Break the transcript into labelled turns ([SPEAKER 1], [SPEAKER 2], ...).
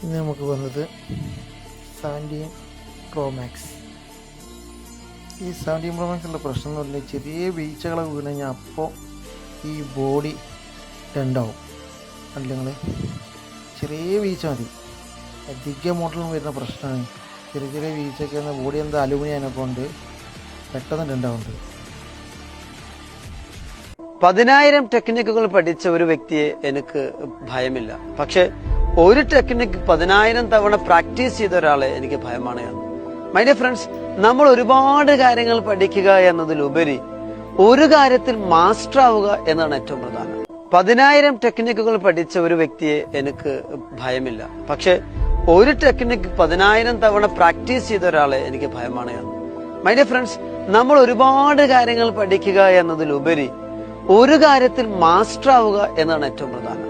[SPEAKER 1] ഇന്ന് നമുക്ക് വന്നത് 17 Pro Max. ഈ 17 Pro Max ഉള്ള പ്രശ്നം എന്ന് പറഞ്ഞാൽ ചെറിയ വീഴ്ചകളൊക്കെ വീണ് കഴിഞ്ഞാൽ അപ്പോൾ ഈ ബോഡി രണ്ടാവും. അല്ലെങ്കിൽ ചെറിയ വീഴ്ച മതി, അധിക മോഡലും വരുന്ന പ്രശ്നമാണ്. ചെറിയ ചെറിയ വീഴ്ചയൊക്കെ ബോഡി എന്താ അലുമിനിയം കൊണ്ട് പെട്ടെന്ന് രണ്ടാവുന്നത്.
[SPEAKER 2] 10,000 ടെക്നിക്കുകൾ പഠിച്ച ഒരു വ്യക്തിയെ എനിക്ക് ഭയമില്ല. പക്ഷെ ഒരു ടെക്നിക്ക് 10,000 തവണ പ്രാക്ടീസ് ചെയ്ത ഒരാളെ എനിക്ക് ഭയമാണ്. മൈ ഡിയർ ഫ്രണ്ട്സ്, നമ്മൾ ഒരുപാട് കാര്യങ്ങൾ പഠിക്കുക എന്നതിലുപരി ഒരു കാര്യത്തിൽ മാസ്റ്റർ ആവുക എന്നതാണ് ഏറ്റവും പ്രധാനം. 10,000 ടെക്നിക്കുകൾ പഠിച്ച ഒരു വ്യക്തിയെ എനിക്ക് ഭയമില്ല. പക്ഷെ ഒരു ടെക്നിക്ക് 10,000 തവണ പ്രാക്ടീസ് ചെയ്ത ഒരാളെ എനിക്ക് ഭയമാണ്. മൈ ഡിയർ ഫ്രണ്ട്സ്, നമ്മൾ ഒരുപാട് കാര്യങ്ങൾ പഠിക്കുക എന്നതിലുപരി ഒരു കാര്യത്തിൽ മാസ്റ്റർ ആവുക എന്നതാണ് ഏറ്റവും പ്രധാനം.